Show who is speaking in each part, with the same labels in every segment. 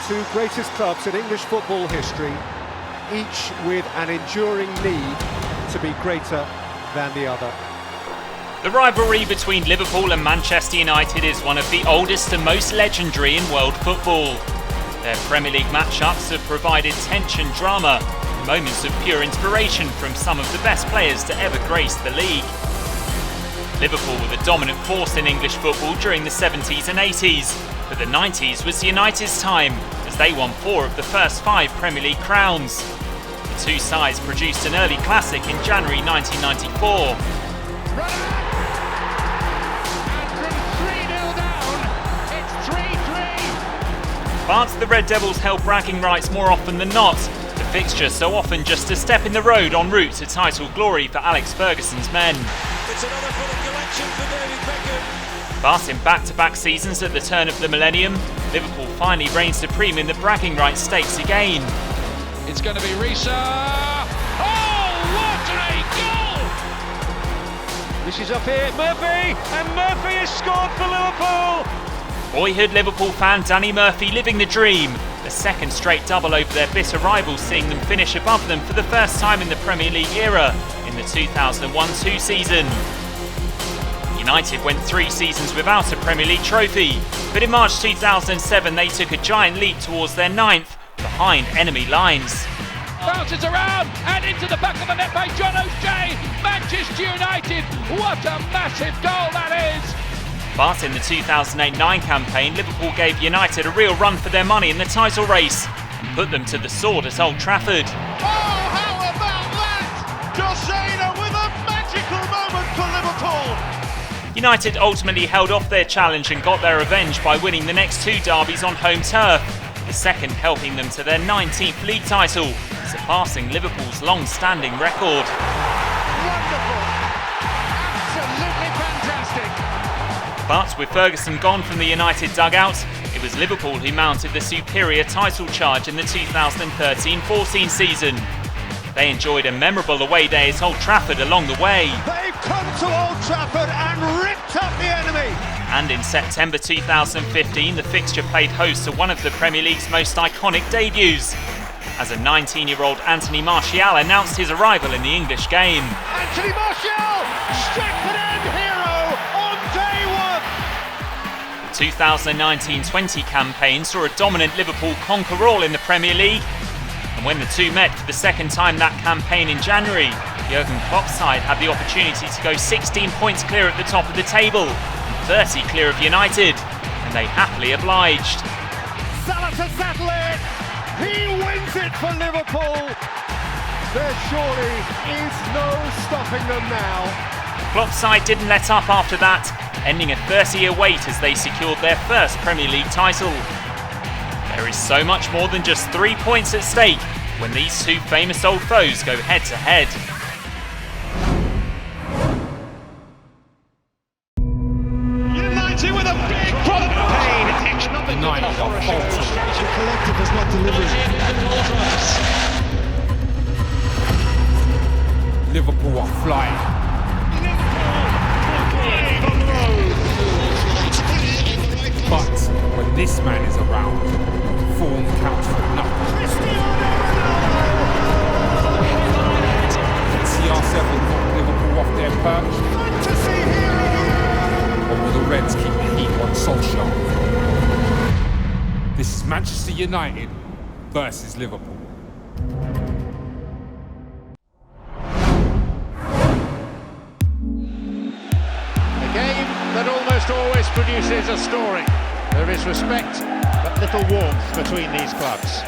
Speaker 1: two greatest clubs in English football history, each with an enduring need to be greater than the other.
Speaker 2: The rivalry between Liverpool and Manchester United is one of the oldest and most legendary in world football. Their Premier League matchups have provided tension, drama, and moments of pure inspiration from some of the best players to ever grace the league. Liverpool were the dominant force in English football during the 70s and 80s, but the 90s was United's time as they won 4 of the first 5 Premier League crowns. The two sides produced an early classic in January 1994. But the Red Devils held bragging rights more often than not, the fixture so often just a step in the road en route to title glory for Alex Ferguson's men.
Speaker 3: It's another full of collection for David Beckham.
Speaker 2: But in back-to-back seasons at the turn of the millennium, Liverpool finally reigned supreme in the bragging rights stakes again.
Speaker 4: It's going to be Risa. Oh, what a goal!
Speaker 1: This is up here, Murphy, and Murphy has scored for Liverpool!
Speaker 2: Boyhood Liverpool fan Danny Murphy living the dream. The second straight double over their bitter rivals, seeing them finish above them for the first time in the Premier League era in the 2001-2 season. United went 3 seasons without a Premier League trophy, but in March 2007 they took a giant leap towards their 9th, behind enemy lines.
Speaker 4: Bounces around and into the back of the net by John O'Shea. Manchester United, what a massive goal that is!
Speaker 2: But in the 2008-9 campaign, Liverpool gave United a real run for their money in the title race and put them to the sword at Old Trafford.
Speaker 5: Oh, how about that? Josena with a magical moment for Liverpool.
Speaker 2: United ultimately held off their challenge and got their revenge by winning the next 2 derbies on home turf, the second helping them to their 19th league title, surpassing Liverpool's long-standing record.
Speaker 5: Wonderful. Absolutely fantastic.
Speaker 2: But with Ferguson gone from the United dugout, it was Liverpool who mounted the superior title charge in the 2013-14 season. They enjoyed a memorable away day at Old Trafford along the way.
Speaker 5: They've come to Old Trafford and ripped up the enemy.
Speaker 2: And in September 2015, the fixture played host to one of the Premier League's most iconic debuts, as a 19-year-old Anthony Martial announced his arrival in the English game.
Speaker 5: Anthony Martial, Stratford hero on day one.
Speaker 2: The 2019-20 campaign saw a dominant Liverpool conquer all in the Premier League. And when the two met for the second time that campaign in January, Jurgen Klopp's side had the opportunity to go 16 points clear at the top of the table and 30 clear of United, and they happily obliged.
Speaker 5: Salah to settle it. He wins it for Liverpool. There surely is no stopping them now.
Speaker 2: Klopp's side didn't let up after that, ending a 30-year wait as they secured their first Premier League title. There is so much more than just 3 points at stake when these two famous old foes go head-to-head.
Speaker 5: United with a big front pain.
Speaker 4: United are faltering.
Speaker 5: The collective has not delivered.
Speaker 4: Liverpool are flying. But when this man is around, form counts for nothing. CR7 knock Liverpool off their perch. Or will the Reds keep the heat on Solskjaer? This is Manchester United versus Liverpool.
Speaker 5: A game that almost always produces a story. There is respect, but little warmth between these clubs.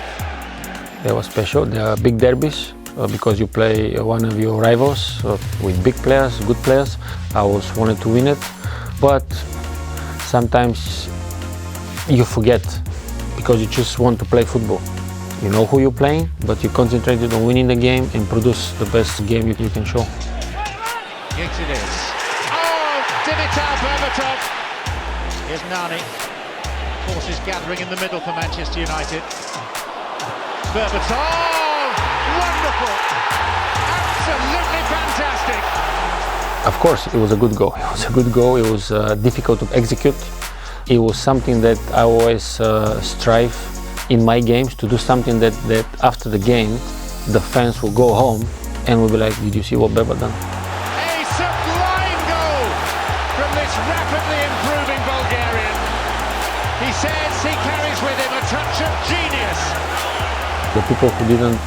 Speaker 6: They were special. They are big derbies because you play one of your rivals with big players, good players. I always wanted to win it, but sometimes you forget because you just want to play football. You know who you're playing, but you concentrated on winning the game and produce the best game you can show.
Speaker 5: Yes, it is. Oh, Dimitar Berbatov. Here's Nani. Forces gathering in the middle for Manchester United. Berbatov! Wonderful! Absolutely fantastic!
Speaker 6: Of course, it was a good goal. It was a good goal. It was difficult to execute. It was something that I always strive in my games to do something that after the game, the fans will go home and will be like, did you see what Berbatov done?
Speaker 5: A sublime goal from this rapidly improving Bulgarian. He says he carries with him a touch of genius.
Speaker 6: The people who didn't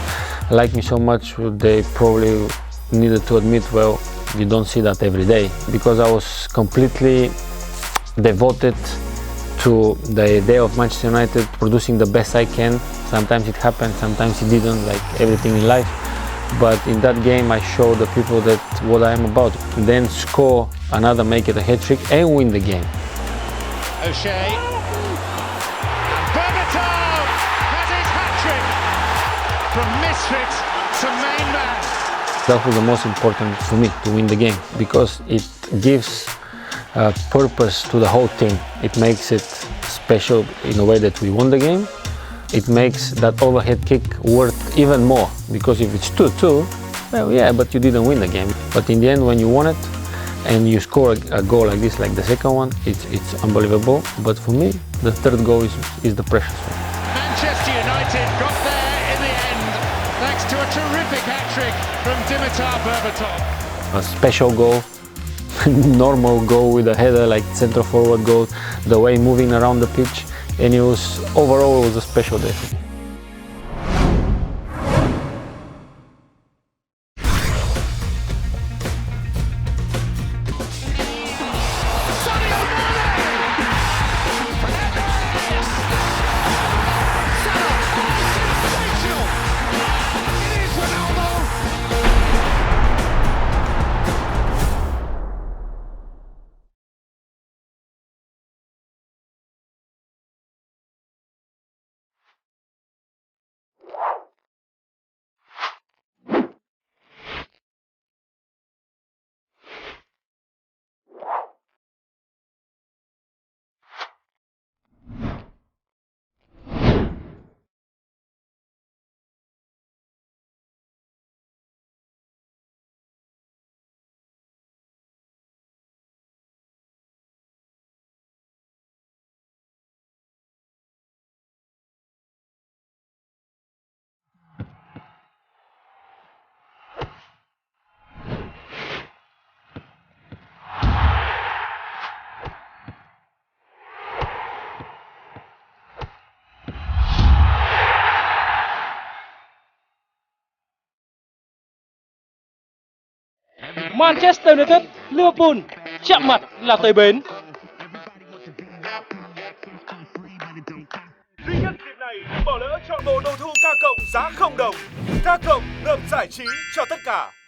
Speaker 6: like me so much, they probably needed to admit, well, you don't see that every day, because I was completely devoted to the idea of Manchester United producing the best I can. Sometimes it happened, sometimes it didn't, like everything in life. But in that game I showed the people that what I am about. Then score another, make it a hat-trick and win the game.
Speaker 5: O'Shea. Berbatov has his hat-trick. From misfit to main man.
Speaker 6: That was the most important for me, to win the game, because it gives purpose to the whole team. It makes it special in a way that we won the game. It makes that overhead kick worth even more, because if it's 2-2, well, yeah, but you didn't win the game. But in the end, when you won it and you score a goal like this, like the second one, it's unbelievable. But for me, the third goal is the precious one.
Speaker 5: Manchester United got there in the end, thanks to a terrific hat-trick from Berbatov.
Speaker 6: A special goal, normal goal with a header, like centre forward goal, the way moving around the pitch, and it was, overall, it was a special day for me.
Speaker 7: Manchester United, Liverpool, chạm mặt là tới bến.
Speaker 8: Duy nhất dịp này, bỏ lỡ chọn bộ đồ thu K+ giá 0 đồng. K+ ngợp giải trí cho tất cả.